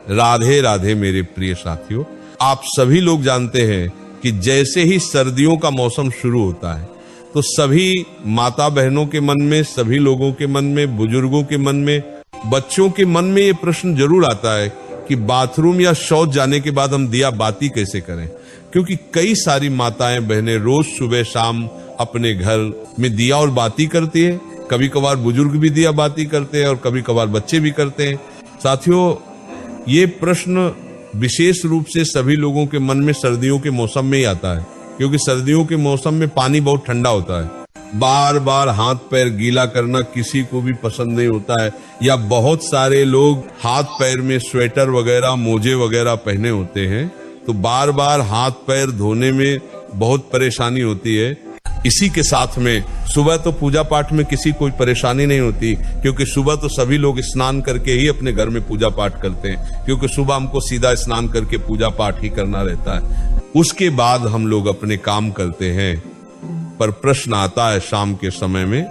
राधे राधे मेरे प्रिय साथियों। आप सभी लोग जानते हैं कि जैसे ही सर्दियों का मौसम शुरू होता है तो सभी माता बहनों के मन में, सभी लोगों के मन में, बुजुर्गों के मन में, बच्चों के मन में ये प्रश्न जरूर आता है कि बाथरूम या शौच जाने के बाद हम दिया बाती कैसे करें। क्योंकि कई सारी माताएं बहनें रोज सुबह शाम अपने घर में दिया और बाती करती है। कभी कभार बुजुर्ग भी दिया बाती करते हैं और कभी कभार बच्चे भी करते हैं। साथियों, ये प्रश्न विशेष रूप से सभी लोगों के मन में सर्दियों के मौसम में ही आता है, क्योंकि सर्दियों के मौसम में पानी बहुत ठंडा होता है। बार बार हाथ पैर गीला करना किसी को भी पसंद नहीं होता है, या बहुत सारे लोग हाथ पैर में स्वेटर वगैरह, मोजे वगैरह पहने होते हैं, तो बार बार हाथ पैर धोने में बहुत परेशानी होती है। इसी के साथ में सुबह तो पूजा पाठ में किसी कोई परेशानी नहीं होती, क्योंकि सुबह तो सभी लोग स्नान करके ही अपने घर में पूजा पाठ करते हैं, क्योंकि सुबह हमको सीधा स्नान करके पूजा पाठ ही करना रहता है। उसके बाद हम लोग अपने काम करते हैं। पर प्रश्न आता है शाम के समय में,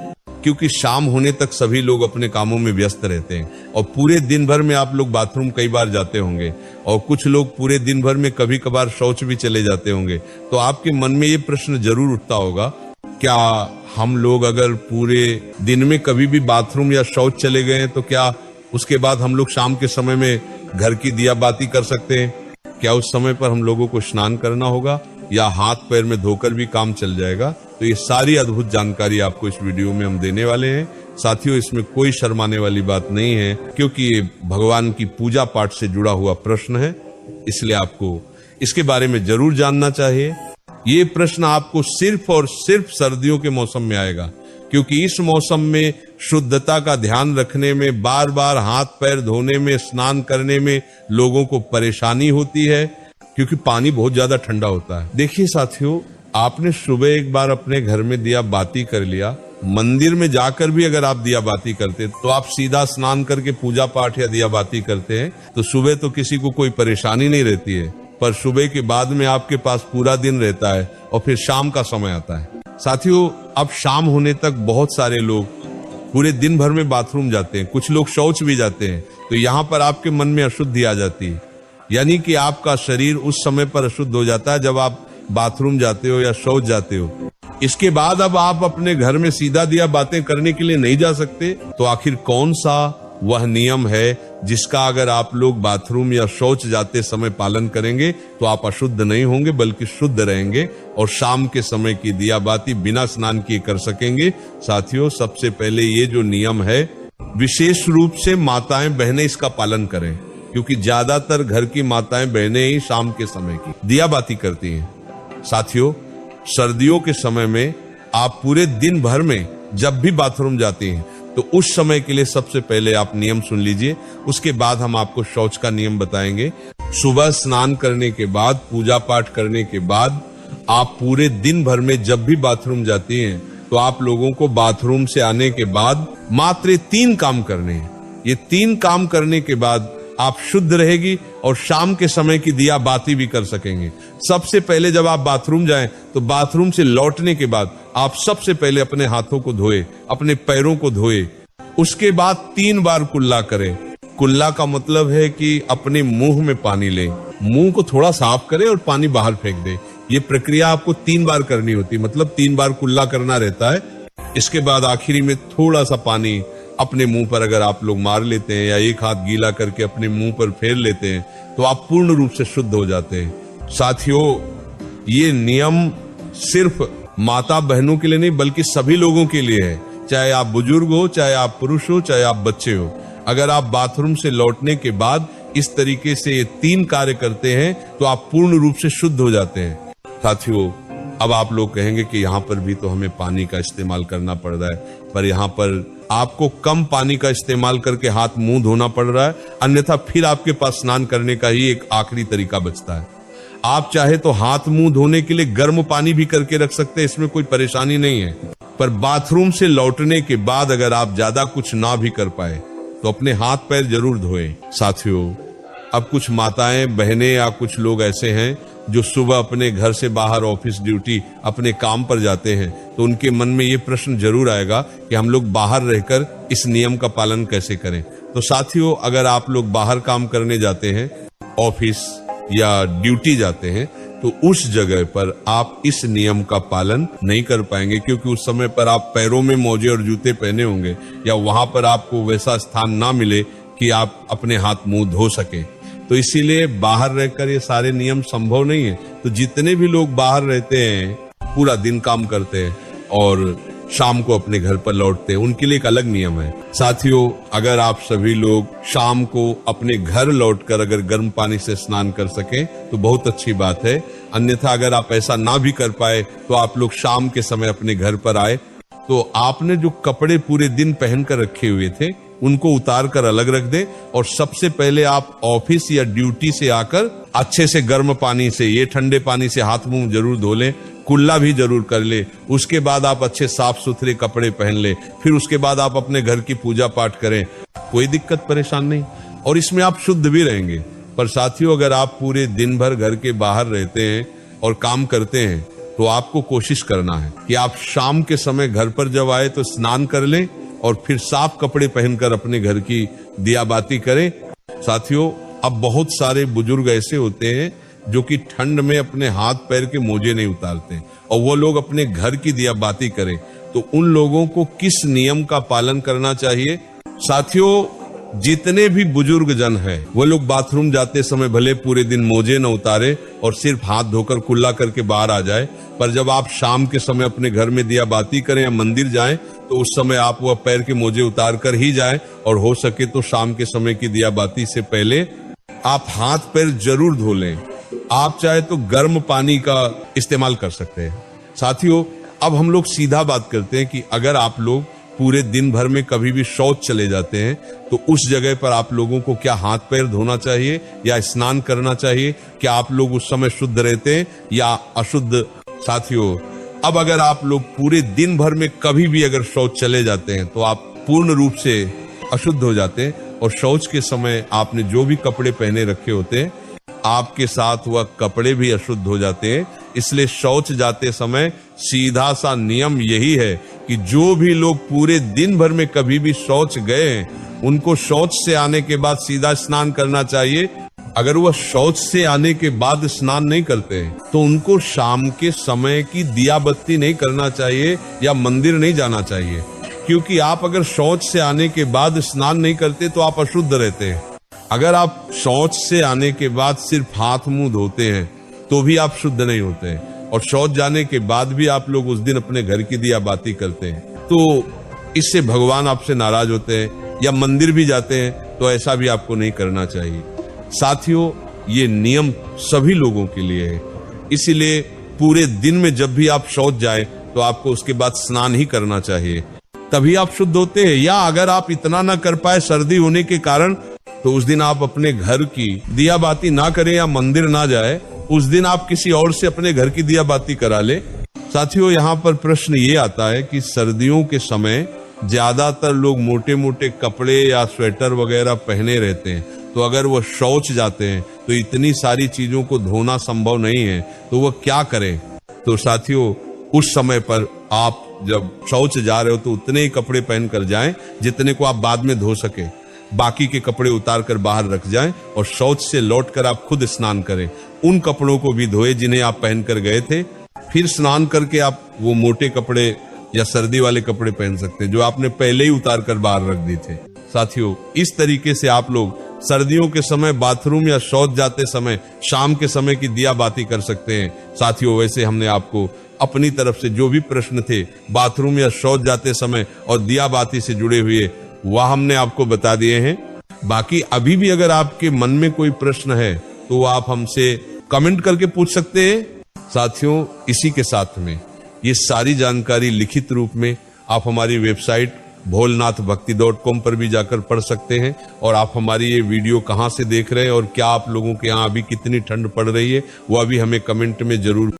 क्योंकि शाम होने तक सभी लोग अपने कामों में व्यस्त रहते हैं और पूरे दिन भर में आप लोग बाथरूम कई बार जाते होंगे और कुछ लोग पूरे दिन भर में कभी कभार शौच भी चले जाते होंगे। तो आपके मन में ये प्रश्न जरूर उठता होगा, क्या हम लोग अगर पूरे दिन में कभी भी बाथरूम या शौच चले गए हैं तो क्या उसके बाद हम लोग शाम के समय में घर की दिया बाती कर सकते हैं? क्या उस समय पर हम लोगों को स्नान करना होगा या हाथ पैर में धोकर भी काम चल जाएगा? तो ये सारी अद्भुत जानकारी आपको इस वीडियो में हम देने वाले हैं। साथियों, इसमें कोई शर्माने वाली बात नहीं है, क्योंकि ये भगवान की पूजा पाठ से जुड़ा हुआ प्रश्न है, इसलिए आपको इसके बारे में जरूर जानना चाहिए। ये प्रश्न आपको सिर्फ और सिर्फ सर्दियों के मौसम में आएगा, क्योंकि इस मौसम में शुद्धता का ध्यान रखने में, बार बार हाथ पैर धोने में, स्नान करने में लोगों को परेशानी होती है, क्योंकि पानी बहुत ज्यादा ठंडा होता है। देखिए साथियों, आपने सुबह एक बार अपने घर में दिया बाती कर लिया, मंदिर में जाकर भी अगर आप दिया बाती करते तो आप सीधा स्नान करके पूजा पाठ या दिया बाती करते हैं तो सुबह तो किसी को कोई परेशानी नहीं रहती है। पर सुबह के बाद में आपके पास पूरा दिन रहता है और फिर शाम का समय आता है। साथियों, अब शाम होने तक बहुत सारे लोग पूरे दिन भर में बाथरूम जाते हैं, कुछ लोग शौच भी जाते हैं, तो यहाँ पर आपके मन में अशुद्धि आ जाती है। यानी कि आपका शरीर उस समय पर अशुद्ध हो जाता है जब आप बाथरूम जाते हो या शौच जाते हो। इसके बाद अब आप अपने घर में सीधा दिया बातें करने के लिए नहीं जा सकते, तो आखिर कौन सा वह नियम है जिसका अगर आप लोग बाथरूम या शौच जाते समय पालन करेंगे तो आप अशुद्ध नहीं होंगे बल्कि शुद्ध रहेंगे और शाम के समय की दिया बाती बिना स्नान किए कर सकेंगे? साथियों, सबसे पहले ये जो नियम है, विशेष रूप से माताएं बहनें इसका पालन करें, क्योंकि ज्यादातर घर की माताएं बहनें ही शाम के समय की दिया बाती करती हैं। साथियों, सर्दियों के समय में आप पूरे दिन भर में जब भी बाथरूम जाते हैं तो उस समय के लिए सबसे पहले आप नियम सुन लीजिए, उसके बाद हम आपको शौच का नियम बताएंगे। सुबह स्नान करने के बाद, पूजा पाठ करने के बाद आप पूरे दिन भर में जब भी बाथरूम जाती हैं तो आप लोगों को बाथरूम से आने के बाद मात्र 3 काम करने हैं। ये 3 काम करने के बाद आप शुद्ध रहेगी और शाम के समय की दिया बाती भी कर सकेंगे। सबसे पहले जब आप बाथरूम जाएं तो बाथरूम से लौटने के बाद आप सबसे पहले अपने हाथों को धोए, अपने पैरों को धोए, उसके बाद 3 बार कुल्ला करें। कुल्ला का मतलब है कि अपने मुंह में पानी लें, मुंह को थोड़ा साफ करें और पानी बाहर फेंक दें। ये प्रक्रिया आपको 3 बार करनी होती है, मतलब 3 बार कुल्ला करना रहता है। इसके बाद आखिरी में थोड़ा सा पानी अपने मुंह पर अगर आप लोग मार लेते हैं या एक हाथ गीला करके अपने मुंह पर फेर लेते हैं तो आप पूर्ण रूप से शुद्ध हो जाते हैं। साथियों, ये नियम सिर्फ माता बहनों के लिए नहीं बल्कि सभी लोगों के लिए है, चाहे आप बुजुर्ग हो, चाहे आप पुरुष हो, चाहे आप बच्चे हो। अगर आप बाथरूम से लौटने के बाद इस तरीके से ये 3 कार्य करते हैं तो आप पूर्ण रूप से शुद्ध हो जाते हैं। साथियों, अब आप लोग कहेंगे कि यहाँ पर भी तो हमें पानी का इस्तेमाल करना पड़ रहा है, पर यहाँ पर आपको कम पानी का इस्तेमाल करके हाथ मुंह धोना पड़ रहा है, अन्यथा फिर आपके पास स्नान करने का ही एक आखिरी तरीका बचता है। आप चाहे तो हाथ मुंह धोने के लिए गर्म पानी भी करके रख सकते हैं, इसमें कोई परेशानी नहीं है। पर बाथरूम से लौटने के बाद अगर आप ज्यादा कुछ ना भी कर पाए तो अपने हाथ पैर जरूर धोएं। साथियों, अब कुछ माताएं बहनें या कुछ लोग ऐसे हैं जो सुबह अपने घर से बाहर ऑफिस ड्यूटी अपने काम पर जाते हैं, तो उनके मन में ये प्रश्न जरूर आएगा कि हम लोग बाहर रहकर इस नियम का पालन कैसे करें। तो साथियों, अगर आप लोग बाहर काम करने जाते हैं, ऑफिस या ड्यूटी जाते हैं, तो उस जगह पर आप इस नियम का पालन नहीं कर पाएंगे, क्योंकि उस समय पर आप पैरों में मोजे और जूते पहने होंगे या वहां पर आपको वैसा स्थान ना मिले कि आप अपने हाथ मुंह धो सके। तो इसीलिए बाहर रहकर ये सारे नियम संभव नहीं है। तो जितने भी लोग बाहर रहते हैं, पूरा दिन काम करते हैं और शाम को अपने घर पर लौटते हैं, उनके लिए एक अलग नियम है। साथियों, अगर आप सभी लोग शाम को अपने घर लौटकर अगर गर्म पानी से स्नान कर सकें तो बहुत अच्छी बात है। अन्यथा अगर आप ऐसा ना भी कर पाए तो आप लोग शाम के समय अपने घर पर आए तो आपने जो कपड़े पूरे दिन पहन कर रखे हुए थे उनको उतार कर अलग रख दे, और सबसे पहले आप ऑफिस या ड्यूटी से आकर अच्छे से गर्म पानी से, ये ठंडे पानी से हाथ मुंह जरूर धो लें, कुल्ला भी जरूर कर ले। उसके बाद आप अच्छे साफ सुथरे कपड़े पहन ले, फिर उसके बाद आप अपने घर की पूजा पाठ करें, कोई दिक्कत परेशान नहीं, और इसमें आप शुद्ध भी रहेंगे। पर साथियों, अगर आप पूरे दिन भर घर के बाहर रहते हैं और काम करते हैं तो आपको कोशिश करना है कि आप शाम के समय घर पर जब आए तो स्नान कर लें और फिर साफ कपड़े पहनकर अपने घर की दिया बाती करें। साथियों, अब बहुत सारे बुजुर्ग ऐसे होते हैं जो कि ठंड में अपने हाथ पैर के मोजे नहीं उतारते और वो लोग अपने घर की दिया बाती करें, तो उन लोगों को किस नियम का पालन करना चाहिए? साथियों, जितने भी बुजुर्ग जन हैं वो लोग बाथरूम जाते समय भले पूरे दिन मोजे न उतारे और सिर्फ हाथ धोकर कुल्ला करके बाहर आ जाए, पर जब आप शाम के समय अपने घर में दिया बाती करें या मंदिर जाएं तो उस समय आप वह पैर के मोजे उतार कर ही जाएं, और हो सके तो शाम के समय की दिया बाती से पहले आप हाथ पैर जरूर धो लें। आप चाहे तो गर्म पानी का इस्तेमाल कर सकते हैं। साथियों, अब हम लोग सीधा बात करते हैं कि अगर आप लोग पूरे दिन भर में कभी भी शौच चले जाते हैं तो उस जगह पर आप लोगों को क्या हाथ पैर धोना चाहिए या स्नान करना चाहिए? क्या आप लोग उस समय शुद्ध रहते हैं या अशुद्ध? साथियों, अब अगर आप लोग पूरे दिन भर में कभी भी अगर शौच चले जाते हैं तो आप पूर्ण रूप से अशुद्ध हो जाते हैं, और शौच के समय आपने जो भी कपड़े पहने रखे होते हैं आपके साथ वह कपड़े भी अशुद्ध हो जाते हैं। इसलिए शौच जाते समय सीधा सा नियम यही है कि जो भी लोग पूरे दिन भर में कभी भी शौच गए हैं उनको शौच से आने के बाद सीधा स्नान करना चाहिए। अगर वह शौच से आने के बाद स्नान नहीं करते तो उनको शाम के समय की दिया बत्ती नहीं करना चाहिए या मंदिर नहीं जाना चाहिए, क्योंकि आप अगर शौच से आने के बाद स्नान नहीं करते तो आप अशुद्ध रहते हैं। अगर आप शौच से आने के बाद सिर्फ हाथ मुंह धोते हैं तो भी आप शुद्ध नहीं होते हैं, और शौच जाने के बाद भी आप लोग उस दिन अपने घर की दिया बाती करते हैं तो इससे भगवान आपसे नाराज होते हैं, या मंदिर भी जाते हैं तो ऐसा भी आपको नहीं करना चाहिए। साथियों, ये नियम सभी लोगों के लिए है, इसीलिए पूरे दिन में जब भी आप शौच जाए तो आपको उसके बाद स्नान ही करना चाहिए, तभी आप शुद्ध होते हैं। या अगर आप इतना ना कर पाए सर्दी होने के कारण तो उस दिन आप अपने घर की दिया बाती ना करें या मंदिर ना जाए, उस दिन आप किसी और से अपने घर की दिया बाती करा ले। साथियों, यहाँ पर प्रश्न ये आता है कि सर्दियों के समय ज्यादातर लोग मोटे मोटे कपड़े या स्वेटर वगैरह पहने रहते हैं, तो अगर वो शौच जाते हैं तो इतनी सारी चीजों को धोना संभव नहीं है, तो वो क्या करें? तो साथियों, उस समय पर आप जब शौच जा रहे हो तो उतने ही कपड़े पहन कर जाएं जितने को आप बाद में धो सके, बाकी के कपड़े उतार कर बाहर रख जाएं और शौच से लौटकर आप खुद स्नान करें। उन कपड़ों को भी धोए जिन्हें आप पहन कर गए थे, फिर स्नान करके आप वो मोटे कपड़े या सर्दी वाले कपड़े पहन सकते हैं जो आपने पहले ही उतार कर बाहर रख दिए थे। साथियों, इस तरीके से आप लोग सर्दियों के समय बाथरूम या शौच जाते समय शाम के समय की दिया बाती कर सकते हैं। साथियों, वैसे हमने आपको अपनी तरफ से जो भी प्रश्न थे बाथरूम या शौच जाते समय और दिया बाती से जुड़े हुए, वह हमने आपको बता दिए हैं। बाकी अभी भी अगर आपके मन में कोई प्रश्न है तो आप हमसे कमेंट करके पूछ सकते हैं। साथियों, इसी के साथ में ये सारी जानकारी लिखित रूप में आप हमारी वेबसाइट bholnathbhakti.com पर भी जाकर पढ़ सकते हैं, और आप हमारी ये वीडियो कहां से देख रहे हैं और क्या आप लोगों के यहाँ अभी कितनी ठंड पड़ रही है वह भी हमें कमेंट में जरूर